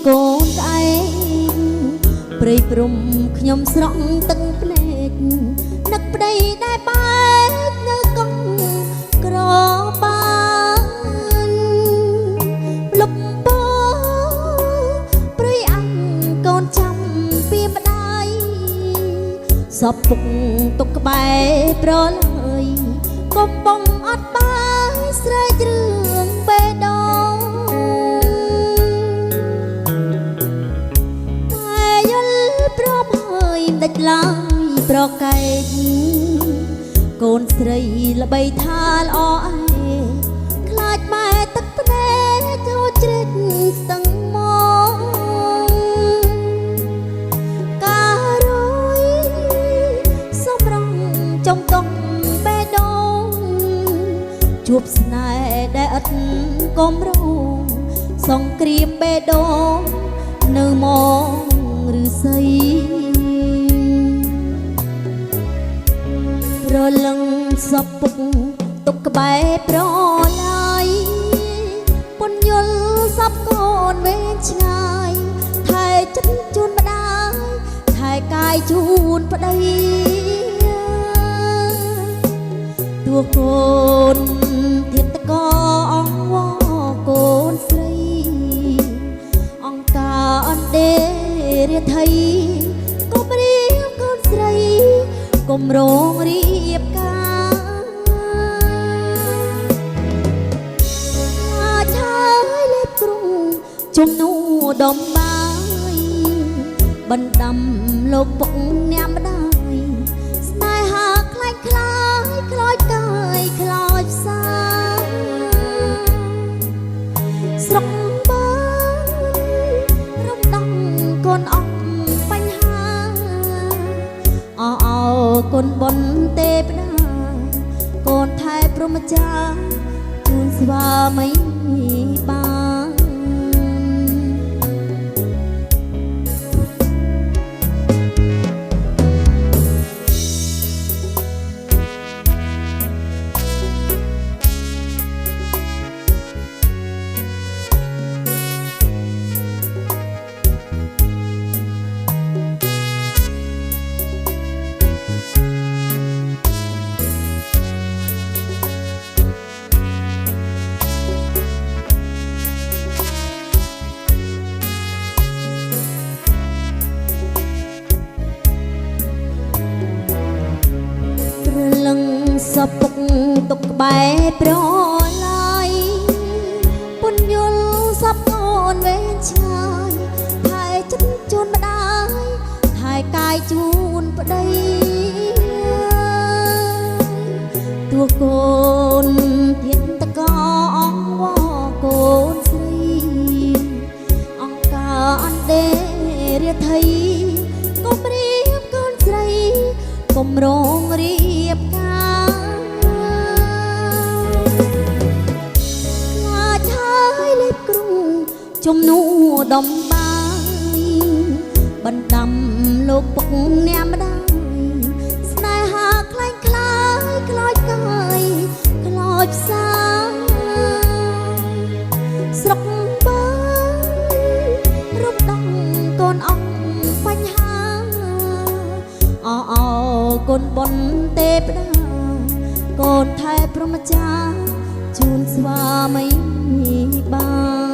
កូនក្អែកព្រៃព្រំខ្ញុំស្រក់ទឹកភ្នែកនឹកប្តីដែលបែកនៅកង់ក្របានលុបពោព្រៃអញកូនចាំពីម្ដាយសពពុកទុកក្បែរប្រឡើយកុំបងអត់បាយស្រែករឿងបេះដូងដាច់ឡើយប្រកែកកូនស្រីល្បីថាល្អឯខ្លាចម៉ែទឹកភ្នែកហូរជ្រេចស្ទឹងមកការរួយសម្រងចំកង់បេះដូងជួបស្នេហ៍ដែលឥតកុំរងសង្គ្រាមបេះដូងនៅមកឫស្សីរលឹងសពពុកទុកក្បែរប្រឡាយពន្យល់សពកូនវែងឆ្ងាយថែចិត្តជូនម្ដាយថែកាយជូនប្តីតួកូនធៀបតកអង្វរកូនស្រីអង្ការអណ្ដេរាថីកុំរៀបកូនស្រីកុំរងរៀបការឆាយលេបគ្រូជំនួដំបាយបណ្ដាំលោកពុកញ៉ាំម្ដាយស្នេហាខ្លាចខ្លាយខ្លោចកាយខ្លោចផ្សាស្រុកបានរំដំកូនអស់បញ្ហាកូនបុនទេពតាកូនថែព្រហ្មចារ្យជូនស្វាមីបានសពុកទុកក្បែរប្រឡាយពន្យល់សពកូនវែងឆ្ងាយថែចិត្តជូនម្ដាយថែកាយជូនប្តីតួកូនធៀបតកអង្វរកូនស្រីអង្ការអណ្ដេរាថីកុំរៀបកូនស្រីកុំរងរៀបការជំនួដំបាយបណ្ដាំលោកពុកញ៉ាំម្ដាយស្នេហាខ្លាញ់ខ្លាយខ្លោចកាយខ្លោចផ្សាស្រុកបានរំដំកូនអស់បញ្ហាកូនបុនទេពតាកូនថែព្រហ្មចារ្យជូនស្វាមីបាន